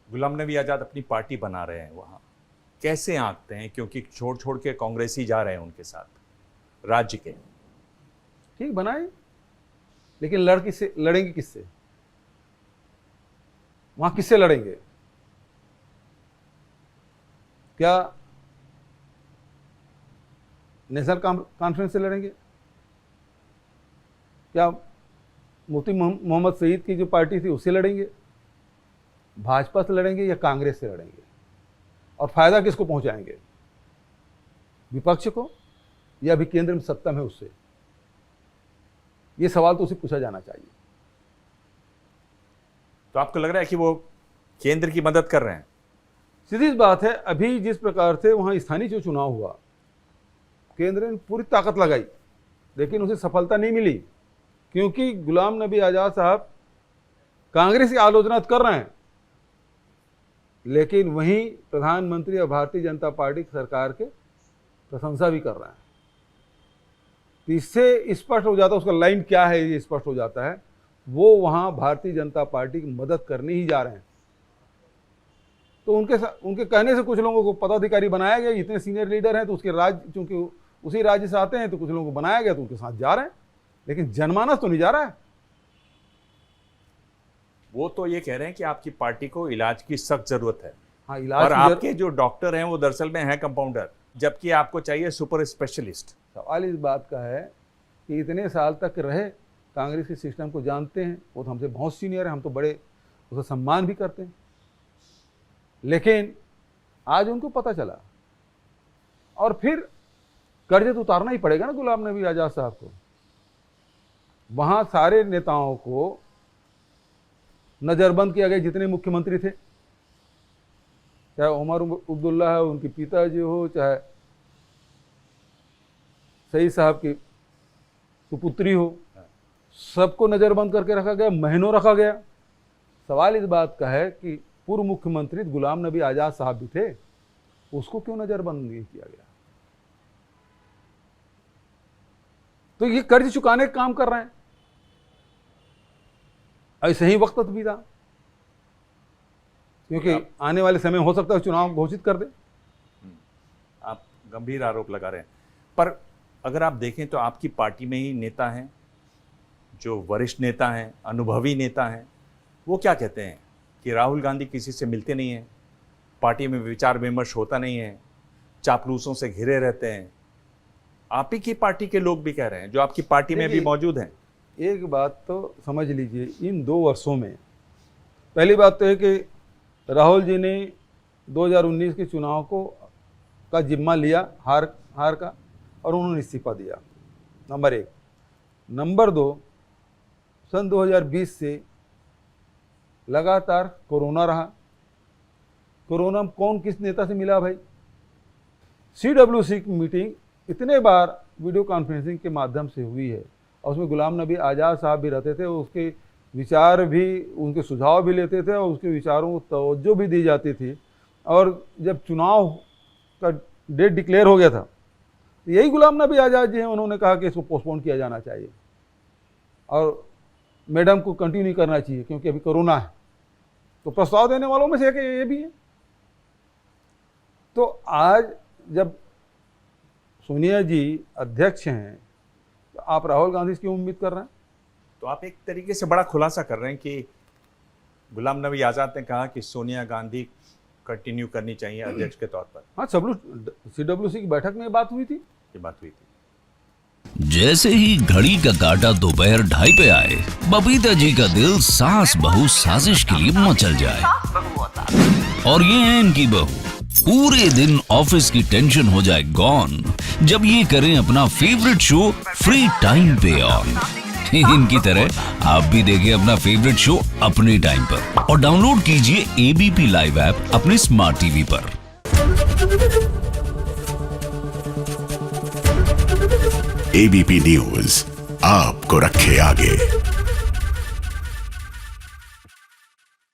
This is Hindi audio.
गुलाम नबी आज़ाद अपनी पार्टी बना रहे हैं वहाँ, कैसे आंकते हैं? क्योंकि छोड़ छोड़ के कांग्रेसी जा रहे हैं उनके साथ राज्य के। ठीक बनाए, लेकिन लड़ेंगे किससे? वहां किससे लड़ेंगे? क्या नेशनल कॉन्फ्रेंस से लड़ेंगे? क्या मुफ्ती मोहम्मद सईद की जो पार्टी थी उससे लड़ेंगे? भाजपा से लड़ेंगे या कांग्रेस से लड़ेंगे? और फायदा किसको पहुंचाएंगे? विपक्ष को या अभी केंद्र में सत्ता में उससे? ये सवाल तो उसे पूछा जाना चाहिए। तो आपको लग रहा है कि वो केंद्र की मदद कर रहे हैं? सीधी बात है, अभी जिस प्रकार से वहां स्थानीय जो चुनाव हुआ, केंद्र ने पूरी ताकत लगाई, लेकिन उसे सफलता नहीं मिली, क्योंकि गुलाम नबी आज़ाद साहब कांग्रेस की आलोचना कर रहे हैं, लेकिन वहीं प्रधानमंत्री और भारतीय जनता पार्टी की सरकार के प्रशंसा भी कर रहे हैं। तो इससे स्पष्ट हो जाता है, उसका लाइन क्या है ये स्पष्ट हो जाता है, वो वहां भारतीय जनता पार्टी की मदद करने ही जा रहे हैं। तो उनके कहने से कुछ लोगों को पदाधिकारी बनाया गया, इतने सीनियर लीडर हैं तो उसके राज्य, चूंकि उसी राज्य से आते हैं तो कुछ लोगों को बनाया गया तो उनके साथ जा रहे हैं, लेकिन जनमानस तो नहीं जा रहा है। वो तो ये कह रहे हैं कि आपकी पार्टी को इलाज की सख्त जरूरत है। हाँ, इलाज और की आपके जो डॉक्टर हैं वो दरअसल में हैं कंपाउंडर, जबकि आपको चाहिए सुपर स्पेशलिस्ट। सवाल इस बात का है कि इतने साल तक रहे, कांग्रेस के सिस्टम को जानते हैं, वो तो हमसे बहुत सीनियर है, हम तो बड़े उसे सम्मान भी करते हैं, लेकिन आज उनको पता चला, और फिर कर्ज तो उतारना ही पड़ेगा ना गुलाम नबी आज़ाद साहब को। वहां सारे नेताओं को नजरबंद किया गया, जितने मुख्यमंत्री थे, चाहे उमर अब्दुल्ला है, उनके पिताजी हो, चाहे सईद साहब की सुपुत्री हो, सबको नजरबंद करके रखा गया, महीनों रखा गया। सवाल इस बात का है कि पूर्व मुख्यमंत्री गुलाम नबी आज़ाद साहब भी थे, उसको क्यों नजरबंद नहीं किया गया? तो ये कर्ज चुकाने का काम कर रहे हैं। ऐसे ही वक्त भी था, क्योंकि आने वाले समय हो सकता है चुनाव घोषित कर दे। आप गंभीर आरोप लगा रहे हैं, पर अगर आप देखें तो आपकी पार्टी में ही नेता हैं जो वरिष्ठ नेता हैं, अनुभवी नेता हैं, वो क्या कहते हैं कि राहुल गांधी किसी से मिलते नहीं हैं, पार्टी में विचार विमर्श होता नहीं है, चापलूसों से घिरे रहते हैं। आप ही की पार्टी के लोग भी कह रहे हैं जो आपकी पार्टी में भी मौजूद हैं। एक बात तो समझ लीजिए, इन 2 वर्षों में पहली बात तो है कि राहुल जी ने 2019 के चुनाव का जिम्मा लिया हार का, और उन्होंने इस्तीफा दिया, नंबर 1। नंबर 2, सन 2020 से लगातार कोरोना रहा। कोरोना में कौन किस नेता से मिला भाई? CWC की मीटिंग इतने बार वीडियो कॉन्फ्रेंसिंग के माध्यम से हुई है, और उसमें गुलाम नबी आज़ाद साहब भी रहते थे, उसके विचार भी, उनके सुझाव भी लेते थे, और उसके विचारों को तवज्जो भी दी जाती थी। और जब चुनाव का डेट डिक्लेयर हो गया था, यही गुलाम नबी आज़ाद जी हैं, उन्होंने कहा कि इसको पोस्टपोन किया जाना चाहिए और मैडम को कंटिन्यू नहीं करना चाहिए क्योंकि अभी कोरोना है। तो प्रस्ताव देने वालों में से एक ये भी है। तो आज जब सोनिया जी अध्यक्ष हैं, तो आप राहुल गांधी से क्यों उम्मीद कर रहे हैं? तो आप एक तरीके से बड़ा खुलासा कर रहे हैं कि गुलाम नबी आज़ाद ने कहा कि सोनिया गांधी कंटिन्यू करनी चाहिए अध्यक्ष के तौर पर। हाँ, CWC की बैठक में बात हुई थी, ये बात हुई थी। जैसे ही घड़ी का काटा दोपहर 2:30 पे आए, बबीता जी का दिल सास बहू साजिश के लिए मचल जाए। और ये है इनकी बहू, पूरे दिन ऑफिस की टेंशन हो जाए गॉन जब ये करें अपना फेवरेट शो फ्री टाइम पे ऑन। इनकी तरह आप भी देखें अपना फेवरेट शो अपने टाइम पर और डाउनलोड कीजिए ABP लाइव ऐप अपने स्मार्ट टीवी पर। ABP न्यूज आपको रखे आगे।